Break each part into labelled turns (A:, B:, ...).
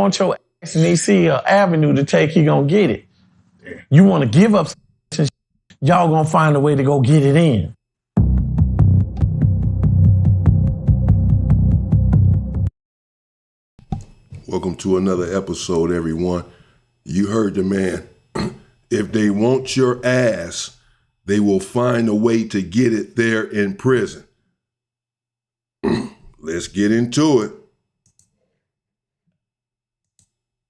A: want your ass and they see an avenue to take, he gonna get it. You want to give up, y'all gonna find a way to go get it in.
B: Welcome to another episode, everyone. You heard the man. If they want your ass, they will find a way to get it there in prison. Let's get into it.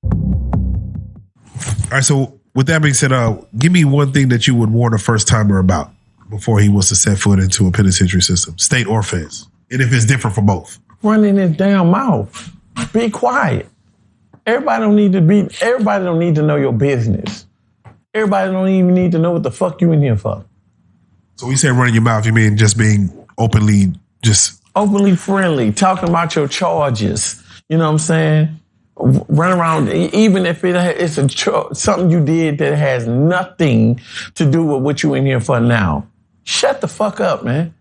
C: All right, so with that being said, give me one thing that you would warn a first-timer about before he was to set foot into a penitentiary system, state or feds, and if it's different for both.
A: Running his damn mouth. Be quiet. Everybody don't need to know your business. Everybody don't even need to know what the fuck you in here for.
C: So when you say running your mouth, you mean just being openly
A: friendly, talking about your charges. You know what I'm saying? Run around, even if it's something you did that has nothing to do with what you in here for now. Shut the fuck up, man.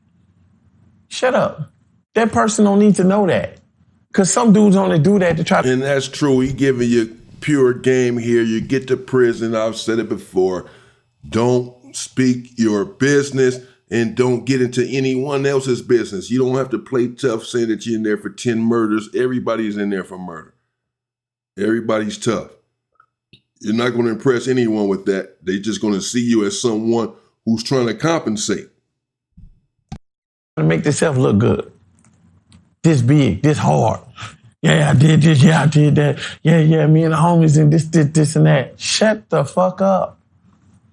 A: Shut up. That person don't need to know that. Because some dudes only do that to try to...
B: And that's true. He giving you pure game here. You get to prison. I've said it before. Don't speak your business and don't get into anyone else's business. You don't have to play tough saying that you're in there for 10 murders. Everybody's in there for murder. Everybody's tough. You're not going to impress anyone with that. They're just going to see you as someone who's trying to compensate.
A: To make themselves look good. This big, this hard. Yeah, I did this. Yeah, I did that. Yeah, me and the homies and this and that. Shut the fuck up.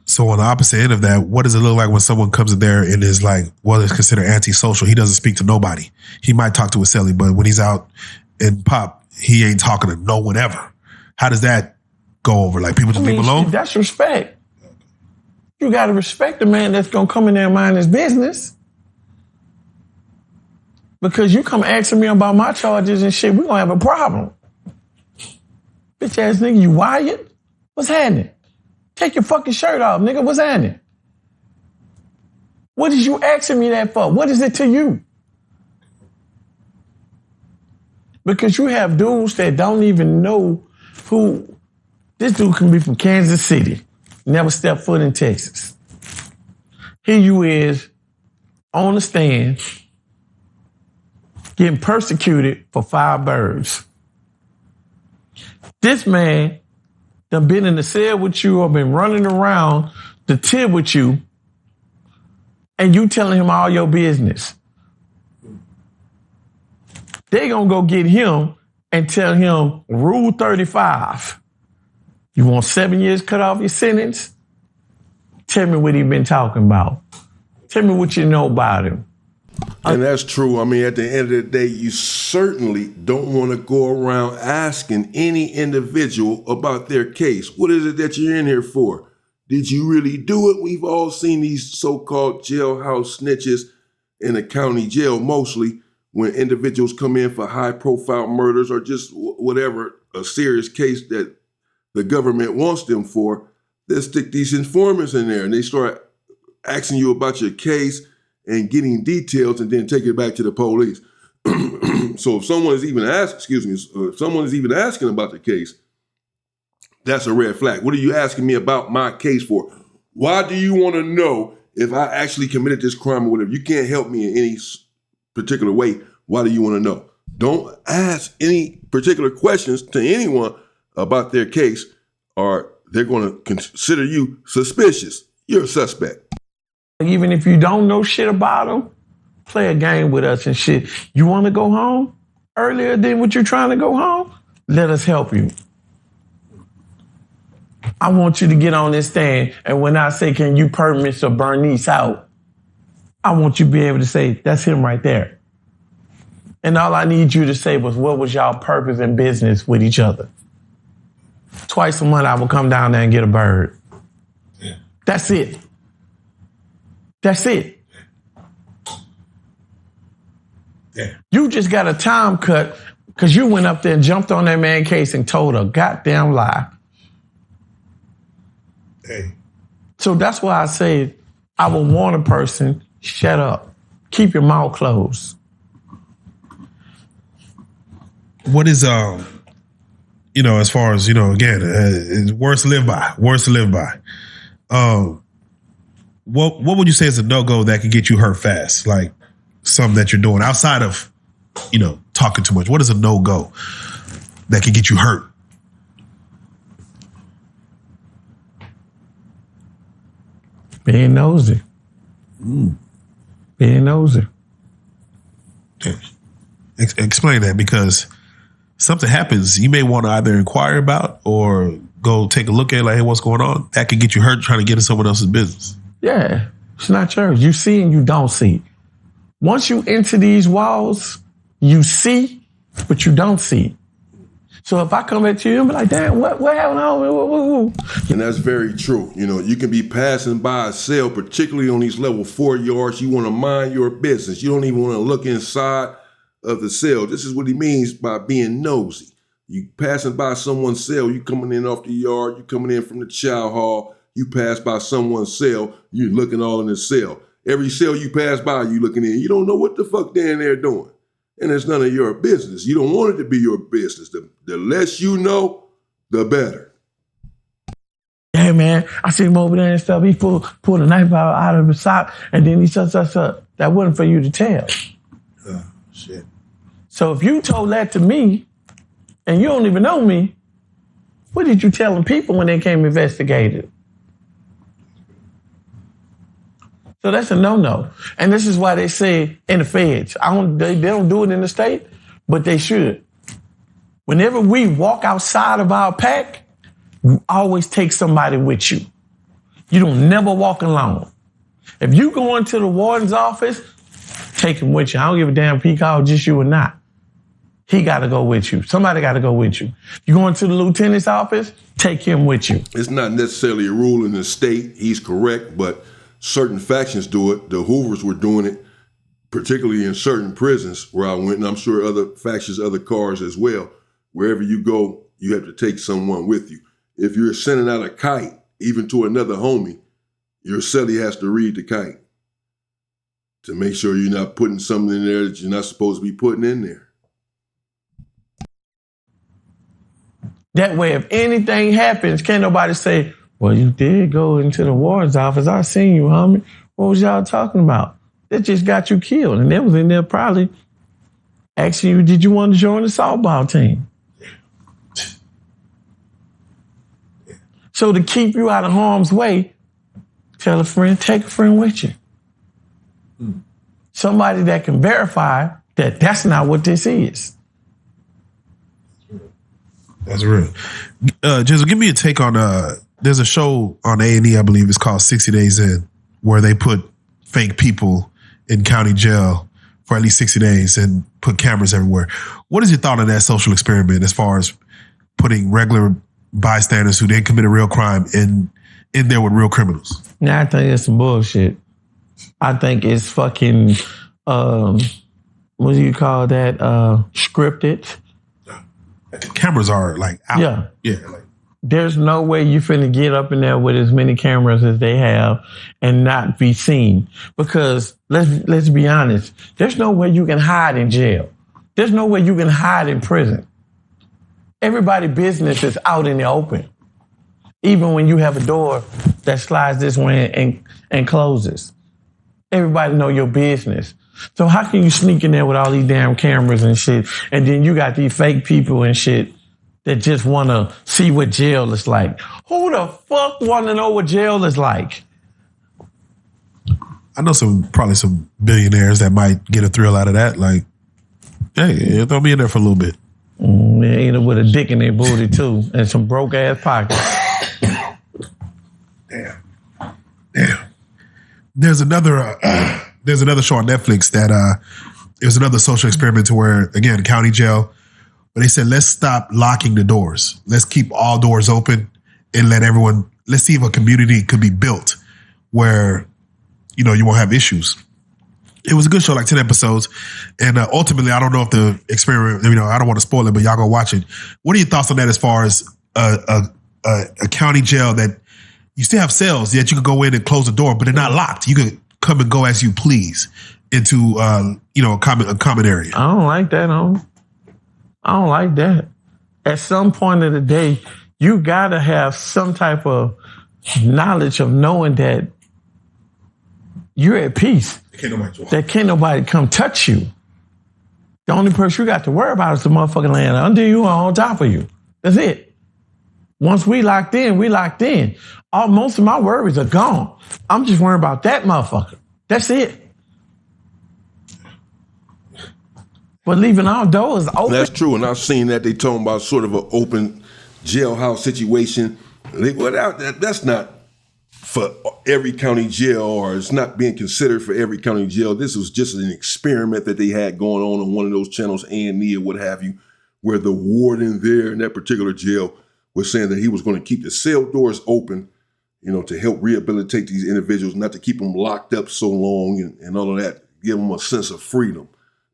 C: So on the opposite end of that, what does it look like when someone comes in there and is like, well, it's considered antisocial? He doesn't speak to nobody. He might talk to a celly, but when he's out in pop, he ain't talking to no one ever. How does that go over? Like people just leave him alone?
A: That's respect. You got to respect the man that's going to come in there and mind his business. Because you come asking me about my charges and shit, we're going to have a problem. Bitch ass nigga, you wired? What's happening? Take your fucking shirt off, nigga. What's happening? What is you asking me that for? What is it to you? Because you have dudes that don't even know who... This dude can be from Kansas City. Never stepped foot in Texas. Here you is on the stand getting persecuted for 5 birds. This man done been in the cell with you or been running around the tip with you and you telling him all your business. They gonna go get him and tell him Rule 35. You want 7 years cut off your sentence? Tell me what he been talking about. Tell me what you know about him.
B: And that's true. I mean, at the end of the day, you certainly don't want to go around asking any individual about their case. What is it that you're in here for? Did you really do it? We've all seen these so-called jailhouse snitches in the county jail, mostly when individuals come in for high-profile murders or just whatever, a serious case that the government wants them for. They'll stick these informants in there and they start asking you about your case and getting details and then take it back to the police. So if someone is even asking about the case, that's a red flag. What are you asking me about my case for? Why do you want to know if I actually committed this crime or whatever? You can't help me in any particular way. Why do you want to know? Don't ask any particular questions to anyone about their case or they're going to consider you suspicious. You're a suspect.
A: Even if you don't know shit about them, play a game with us and shit. You want to go home earlier than what you're trying to go home? Let us help you. I want you to get on this stand, and when I say, can you permit Mr. Bernice out, I want you to be able to say, that's him right there. And all I need you to say was, what was y'all purpose and business with each other? Twice a month, I will come down there and get a bird. Yeah. That's it. That's it. Yeah. You just got a time cut because you went up there and jumped on that man's case and told a goddamn lie. Hey. So that's why I say I will warn a person, shut up. Keep your mouth closed.
C: What is as far as, again, it's worse to live by. What would you say is a no-go that could get you hurt fast? Like something that you're doing outside of, talking too much. What is a no-go that could get you hurt?
A: Being nosy. Being nosy.
C: Explain that, because something happens you may want to either inquire about or go take a look at, like, hey, what's going on? That could get you hurt trying to get in someone else's business.
A: Yeah, it's not yours. You see and you don't see. Once you enter these walls, you see, but you don't see. So if I come at you and be like, damn, what happened on?
B: And that's very true. You can be passing by a cell, particularly on these level 4 yards. You want to mind your business. You don't even want to look inside of the cell. This is what he means by being nosy. You passing by someone's cell, you coming in off the yard, you coming in from the chow hall, you pass by someone's cell, you looking all in the cell. Every cell you pass by, you looking in. You don't know what the fuck they're in there doing. And it's none of your business. You don't want it to be your business. The less you know, the better.
A: Yeah, man, I see him over there and stuff. He pulled a knife out of his sock, and then he said, that wasn't for you to tell.
C: Shit.
A: So if you told that to me, and you don't even know me, what did you tell them people when they came investigated? So that's a no-no. And this is why they say in the feds, they don't do it in the state, but they should. Whenever we walk outside of our pack, you always take somebody with you. You don't never walk alone. If you go into the warden's office, take him with you. I don't give a damn if he called just you or not. He got to go with you. Somebody got to go with you. You go into the lieutenant's office, take him with you.
B: It's not necessarily a rule in the state. He's correct, but certain factions do it. The Hoovers were doing it, particularly in certain prisons where I went, and I'm sure other factions, other cars as well. Wherever you go, you have to take someone with you. If you're sending out a kite, even to another homie, your cellie has to read the kite to make sure you're not putting something in there that you're not supposed to be putting in there.
A: That way, if anything happens, can't nobody say, well, you did go into the warden's office. I seen you, homie. What was y'all talking about? That just got you killed. And they was in there probably asking you, did you want to join the softball team? So to keep you out of harm's way, tell a friend, take a friend with you. Somebody that can verify that that's not what this is.
C: That's real. Jizzle, give me a take on, there's a show on A&E, I believe it's called 60 Days In, where they put fake people in county jail for at least 60 days and put cameras everywhere. What is your thought on that social experiment as far as putting regular bystanders who didn't commit a real crime in there with real criminals?
A: Nah, I think it's some bullshit. I think it's fucking, what do you call that? Scripted.
C: The cameras are like out.
A: Yeah.
C: Yeah. Like,
A: there's no way you finna get up in there with as many cameras as they have and not be seen. Because let's be honest, there's no way you can hide in jail. There's no way you can hide in prison. Everybody's business is out in the open. Even when you have a door that slides this way and closes. Everybody know your business. So how can you sneak in there with all these damn cameras and shit, and then you got these fake people and shit that just want to see what jail is like? Who the fuck want to know what jail is like?
C: I know probably some billionaires that might get a thrill out of that. Like, hey, throw me in there for a little bit.
A: They end up with a dick in their booty too, and some broke ass pockets.
C: Damn. There's another show on Netflix that it was another social experiment to where, again, county jail, but they said, let's stop locking the doors. Let's keep all doors open and let's see if a community could be built where, you won't have issues. It was a good show, like 10 episodes. And ultimately, I don't know if the experiment, I don't want to spoil it, but y'all go watch it. What are your thoughts on that as far as a county jail that you still have cells, yet you could go in and close the door, but they're not locked. You could come and go as you please into, a common area.
A: I don't like that, I don't like that. at some point of the day, you gotta have some type of knowledge of knowing that you're at peace. That can't nobody come touch you. The only person you got to worry about is the motherfucking land under you or on top of you. That's it. Once we locked in, we locked in. Most of my worries are gone. I'm just worrying about that motherfucker. That's it. But leaving our doors open.
B: That's true, and I've seen that they talking about sort of an open jailhouse situation. That's not for every county jail, or it's not being considered for every county jail. This was just an experiment that they had going on one of those channels, A&E or what have you, where the warden there in that particular jail was saying that he was going to keep the cell doors open, to help rehabilitate these individuals, not to keep them locked up so long and all of that, give them a sense of freedom.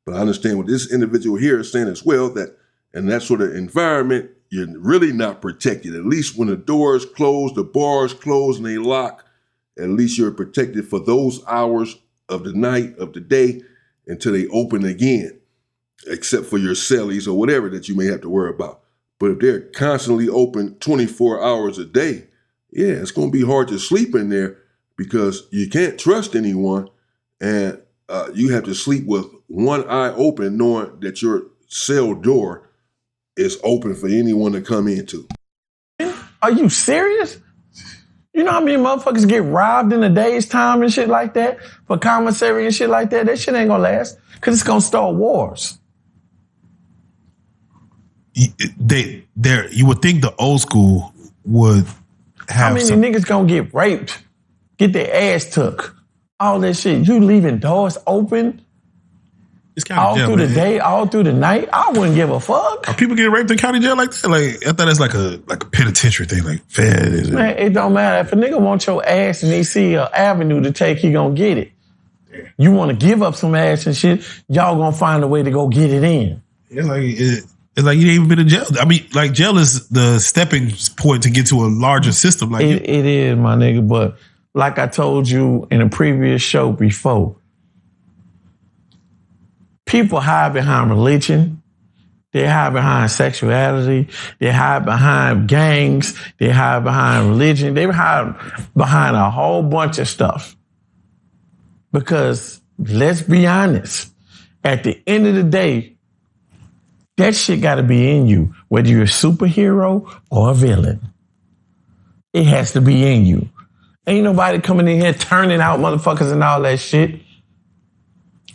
B: But I understand what this individual here is saying as well, that in that sort of environment, you're really not protected. At least when the doors close, the bars close, and they lock, at least you're protected for those hours of the night, of the day, until they open again, except for your cellies or whatever that you may have to worry about. But if they're constantly open 24 hours a day, yeah, it's going to be hard to sleep in there because you can't trust anyone, and you have to sleep with one eye open, knowing that your cell door is open for anyone to come into.
A: Are you serious? You know how many motherfuckers get robbed in a day's time and shit like that for commissary and shit like that? That shit ain't gonna last because it's gonna start wars.
C: You would think the old school would have.
A: How many niggas gonna get raped, get their ass took, all that shit? You leaving doors open?
C: It's
A: all
C: jail,
A: through
C: man.
A: the day, all through the night. I wouldn't give a fuck.
C: Are people getting raped in county jail like that? Like, I thought it's like a penitentiary thing. Like, fed.
A: Man, it don't matter. If a nigga want your ass and he see an avenue to take, he gonna get it. Yeah. You want to give up some ass and shit, y'all gonna find a way to go get it in.
C: It's like you ain't even been in jail. I mean, like, jail is the stepping point to get to a larger system. Like
A: it is, my nigga. But like I told you in a previous show before, people hide behind religion. They hide behind sexuality. They hide behind gangs. They hide behind religion. They hide behind a whole bunch of stuff. Because let's be honest, at the end of the day, that shit got to be in you, whether you're a superhero or a villain. It has to be in you. Ain't nobody coming in here turning out motherfuckers and all that shit.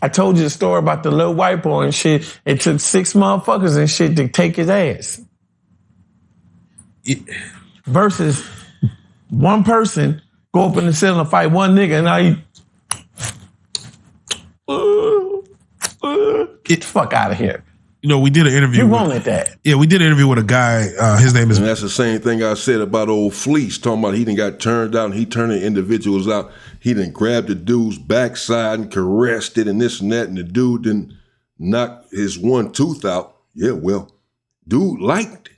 A: I told you the story about the little white boy and shit. It took 6 motherfuckers and shit to take his ass. Versus one person go up in the cell and fight one nigga and now he get the fuck out of here.
C: We did an interview.
A: You wanted that.
C: Yeah, we did an interview with a guy. His name is...
B: And that's the same thing I said about old Fleece, talking about he done got turned out and he turning individuals out. He done grabbed the dude's backside and caressed it and this and that, and the dude didn't knock his one tooth out. Yeah, well, dude liked it.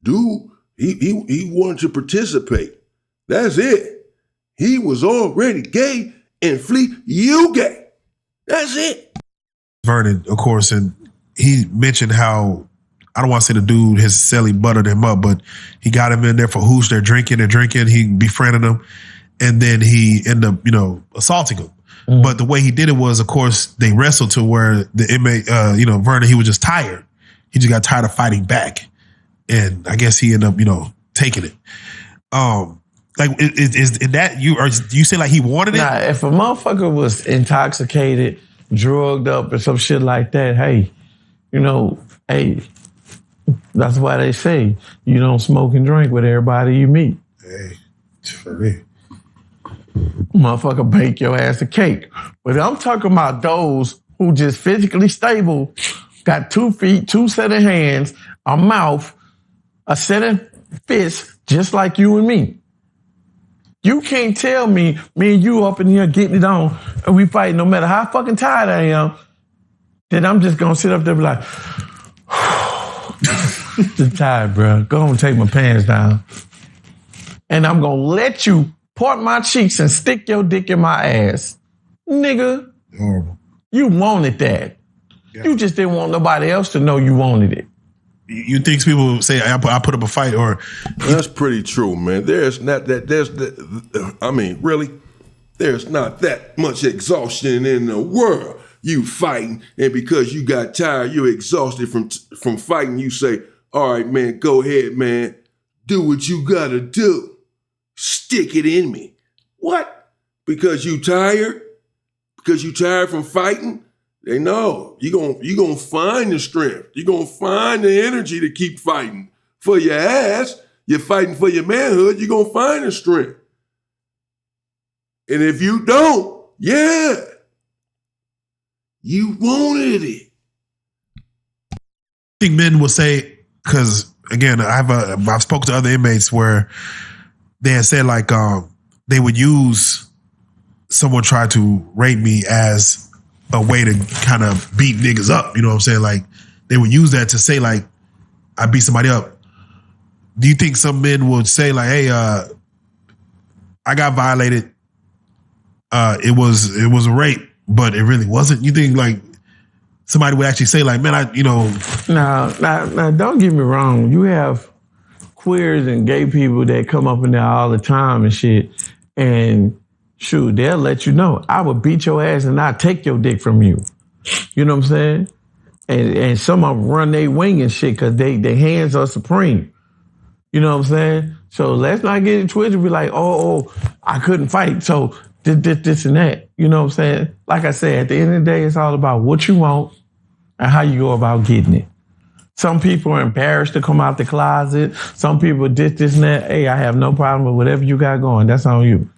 B: Dude, he wanted to participate. That's it. He was already gay, and Fleece, you gay. That's it.
C: Vernon, of course, and he mentioned how, I don't want to say the dude, his celly buttered him up, but he got him in there for hooch. They're drinking. He befriended him. And then he ended up, assaulting him. Mm. But the way he did it was, of course, they wrestled to where the inmate, Vernon, he was just tired. He just got tired of fighting back. And I guess he ended up, taking it. Like, is that you, or do you say like he wanted it?
A: Nah, if a motherfucker was intoxicated, drugged up or some shit like that, hey, that's why they say you don't smoke and drink with everybody you meet.
C: Hey, for me.
A: Motherfucker bake your ass a cake. But I'm talking about those who just physically stable, got 2 feet, 2 set of hands, a mouth, a set of fists, just like you and me. You can't tell me and you up in here getting it on and we fight no matter how fucking tired I am, then I'm just gonna sit up there and be like, I'm tired, bro. Go on, take my pants down. And I'm gonna let you part my cheeks and stick your dick in my ass. Nigga,
C: horrible.
A: You wanted that. Yeah. You just didn't want nobody else to know you wanted it.
C: You think people say I put up a fight or
B: That's pretty true, man. There's not that. I mean, really, there's not that much exhaustion in the world. You fighting, and because you got tired, you're exhausted from fighting. You say, "All right, man, go ahead, man. Do what you gotta do. Stick it in me." What? Because you tired? Because you tired from fighting? They know you gonna find the strength. You're gonna find the energy to keep fighting for your ass. You're fighting for your manhood. You're gonna find the strength. And if you don't, yeah, you wanted it.
C: I think men will say, because again, I've spoken to other inmates where they had said like they would use someone try to rape me as a way to kind of beat niggas up. You know what I'm saying? Like they would use that to say like I beat somebody up. Do you think some men would say like, hey, I got violated. It was a rape, but it really wasn't. You think like somebody would actually say like, man,
A: Now, don't get me wrong. You have queers and gay people that come up in there all the time and shit. And shoot, they'll let you know, I would beat your ass and I'd take your dick from you. You know what I'm saying? And some of them run their wing and shit because their hands are supreme. You know what I'm saying? So let's not get it twisted and be like, oh, I couldn't fight. So this and that. You know what I'm saying? Like I said, at the end of the day, it's all about what you want and how you go about getting it. Some people are embarrassed to come out the closet. Some people this and that. Hey, I have no problem with whatever you got going. That's on you.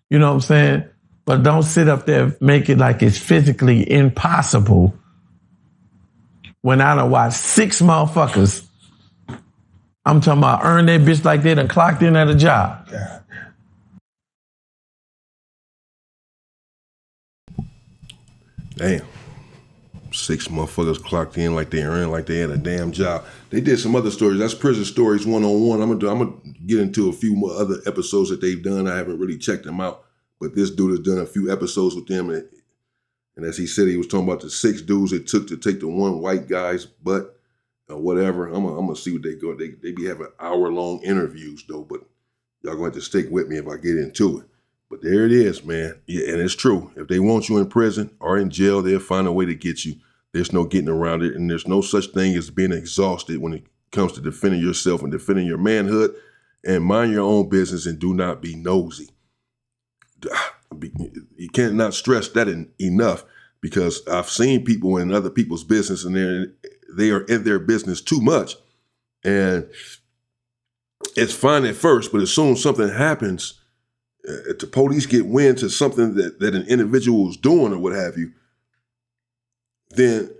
A: You know what I'm saying? But don't sit up there, make it like it's physically impossible when I done watched 6 motherfuckers, I'm talking about earn that bitch like they done clocked in at a job.
B: Damn. 6 motherfuckers clocked in like they earned like they had a damn job. They did some other stories. That's Prison Stories 101. I'm gonna get into a few more other episodes that they've done. I haven't really checked them out, but this dude has done a few episodes with them, and as he said, he was talking about the 6 dudes it took to take the one white guy's butt or whatever. I'm gonna see what they go. They be having hour-long interviews though, but y'all gonna have to stick with me if I get into it. But there it is, man. Yeah, and it's true. If they want you in prison or in jail, they'll find a way to get you. There's no getting around it, and there's no such thing as being exhausted when it comes to defending yourself and defending your manhood. And mind your own business and do not be nosy. You cannot stress that enough, because I've seen people in other people's business and they are in their business too much. And it's fine at first, but as soon as something happens, if the police get wind to something that an individual is doing or what have you, then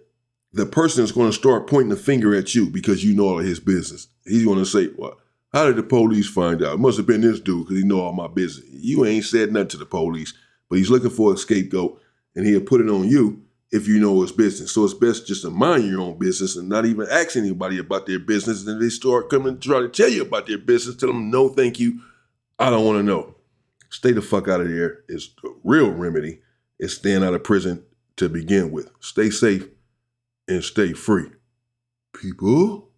B: the person is going to start pointing the finger at you because you know all of his business. He's going to say, well, how did the police find out? It must have been this dude because he know all my business. You ain't said nothing to the police, but he's looking for a scapegoat, and he'll put it on you if you know his business. So it's best just to mind your own business and not even ask anybody about their business. And then they start coming to try to tell you about their business. Tell them, no, thank you. I don't want to know. Stay the fuck out of there. It's the real remedy is staying out of prison to begin with. Stay safe and stay free. People.